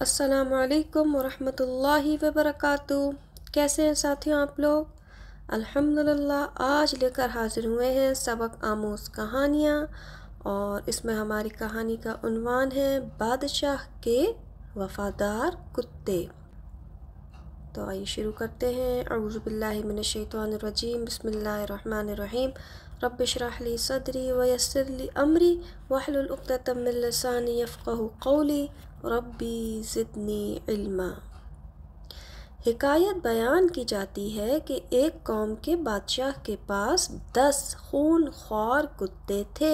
السلام علیکم ورحمۃ اللہ وبرکاتہ۔ کیسے ہیں ساتھیوں آپ لوگ؟ الحمدللہ آج لے کر حاضر ہوئے ہیں سبق آموز کہانیاں، اور اس میں ہماری کہانی کا عنوان ہے بادشاہ کے وفادار کتے۔ تو آئیے شروع کرتے ہیں۔ اعوذ باللہ من الشیطان الرجیم، بسم اللہ الرحمن الرحیم۔ رب اشرح لی صدری ویسر لی امری واحلل عقدۃ من لسانی یفقہوا قولی ربی زدنی علما۔ حکایت بیان کی جاتی ہے کہ ایک قوم کے بادشاہ کے پاس 10 خون خوار کتے تھے،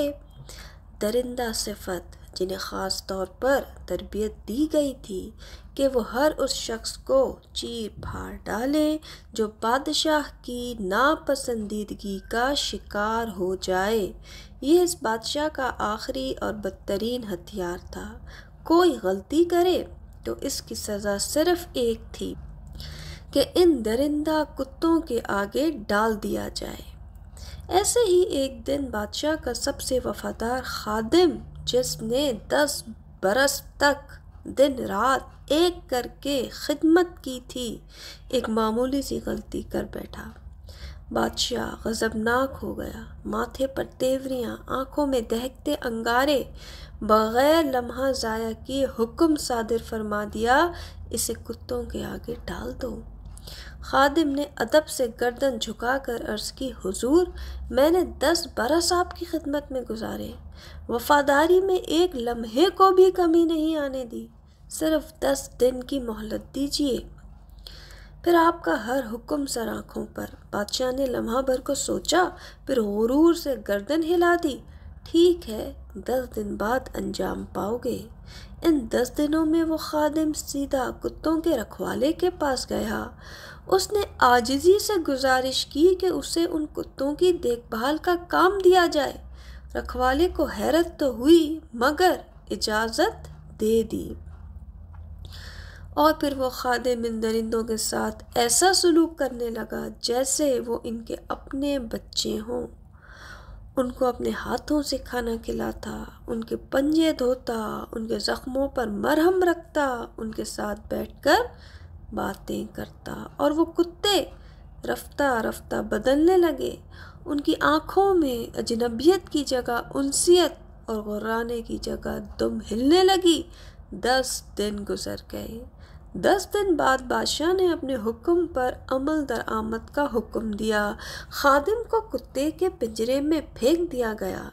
درندہ صفت، جنہیں خاص طور پر تربیت دی گئی تھی کہ وہ ہر اس شخص کو چیر پھاڑ ڈالیں جو بادشاہ کی ناپسندیدگی کا شکار ہو جائے۔ یہ اس بادشاہ کا آخری اور بدترین ہتھیار تھا۔ کوئی غلطی کرے تو اس کی سزا صرف ایک تھی کہ ان درندہ کتوں کے آگے ڈال دیا جائے۔ ایسے ہی ایک دن بادشاہ کا سب سے وفادار خادم، جس نے 10 برس تک دن رات ایک کر کے خدمت کی تھی، ایک معمولی سی غلطی کر بیٹھا۔ بادشاہ غضبناک ہو گیا، ماتھے پر تیوریاں، آنکھوں میں دہکتے انگارے، بغیر لمحہ ضائع کیے حکم صادر فرما دیا، اسے کتوں کے آگے ڈال دو۔ خادم نے ادب سے گردن جھکا کر عرض کی، حضور، میں نے 10 برس آپ کی خدمت میں گزارے، وفاداری میں ایک لمحے کو بھی کمی نہیں آنے دی، صرف 10 دن کی مہلت دیجیے۔ پھر آپ کا ہر حکم سر آنکھوں پر۔ بادشاہ نے لمحہ بھر کو سوچا، پھر غرور سے گردن ہلا دی، ٹھیک ہے، 10 دن بعد انجام پاؤ گے۔ ان 10 دنوں میں وہ خادم سیدھا کتوں کے رکھوالے کے پاس گیا۔ اس نے عاجزی سے گزارش کی کہ اسے ان کتوں کی دیکھ بھال کا کام دیا جائے۔ رکھوالے کو حیرت تو ہوئی، مگر اجازت دے دی، اور پھر وہ خادم ان درندوں کے ساتھ ایسا سلوک کرنے لگا جیسے وہ ان کے اپنے بچے ہوں۔ ان کو اپنے ہاتھوں سے کھانا کھلاتا، ان کے پنجے دھوتا، ان کے زخموں پر مرہم رکھتا، ان کے ساتھ بیٹھ کر باتیں کرتا، اور وہ کتے رفتہ رفتہ بدلنے لگے۔ ان کی آنکھوں میں اجنبیت کی جگہ انسیت اور غرانے کی جگہ دم ہلنے لگی۔ 10 دن گزر گئے۔ 10 دن بعد بادشاہ نے اپنے حکم پر عمل درآمد کا حکم دیا۔ خادم کو کتے کے پنجرے میں پھینک دیا گیا۔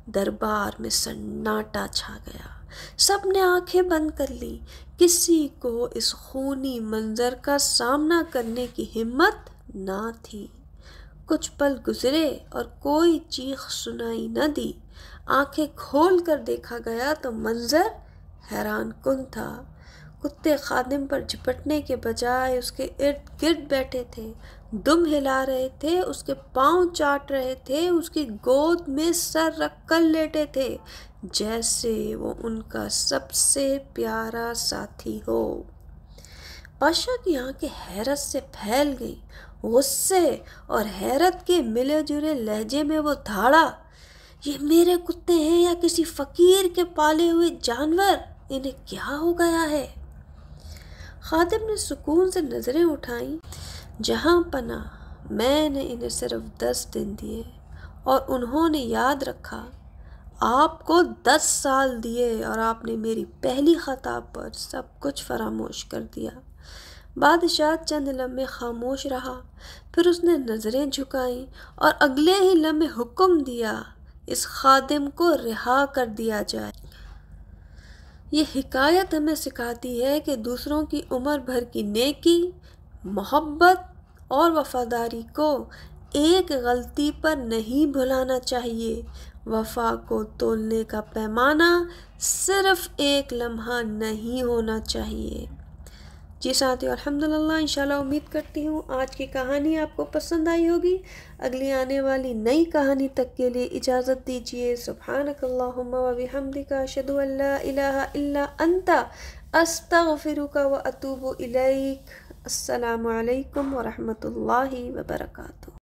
دربار میں سناٹا چھا گیا، سب نے آنکھیں بند کر لی، کسی کو اس خونی منظر کا سامنا کرنے کی ہمت نہ تھی۔ کچھ پل گزرے اور کوئی چیخ سنائی نہ دی۔ آنکھیں کھول کر دیکھا گیا تو منظر حیران کن تھا۔ کتے خادم پر جھپٹنے کے بجائے اس کے ارد گرد بیٹھے تھے، دم ہلا رہے تھے، اس کے پاؤں چاٹ رہے تھے، اس کی گود میں سر رکھ کر لیٹے تھے، جیسے وہ ان کا سب سے پیارا ساتھی ہو۔ بادشاہ کی آنکھیں حیرت سے پھیل گئیں۔ غصے اور حیرت کے ملے جلے لہجے میں وہ دھاڑا، یہ میرے کتے ہیں یا کسی فقیر کے پالے ہوئے جانور؟ انہیں کیا ہو گیا ہے؟ خادم نے سکون سے نظریں اٹھائیں، جہاں پناہ، میں نے انہیں صرف 10 دن دیے اور انہوں نے یاد رکھا۔ آپ کو 10 سال دیے اور آپ نے میری پہلی خطا پر سب کچھ فراموش کر دیا۔ بادشاہ چند لمحے خاموش رہا، پھر اس نے نظریں جھکائیں اور اگلے ہی لمحے حکم دیا، اس خادم کو رہا کر دیا جائے۔ یہ حکایت ہمیں سکھاتی ہے کہ دوسروں کی عمر بھر کی نیکی، محبت اور وفاداری کو ایک غلطی پر نہیں بھلانا چاہیے۔ وفا کو تولنے کا پیمانہ صرف ایک لمحہ نہیں ہونا چاہیے۔ جی ساتھیو، الحمدللہ انشاءاللہ امید کرتی ہوں آج کی کہانی آپ کو پسند آئی ہوگی۔ اگلی آنے والی نئی کہانی تک کے لیے اجازت دیجیے۔ سبحانک اللہم و بحمدک، اشہد ان لا الہ الا انت، استغفرک و اتوب الیک۔ السلام علیکم ورحمۃ اللہ وبرکاتہ۔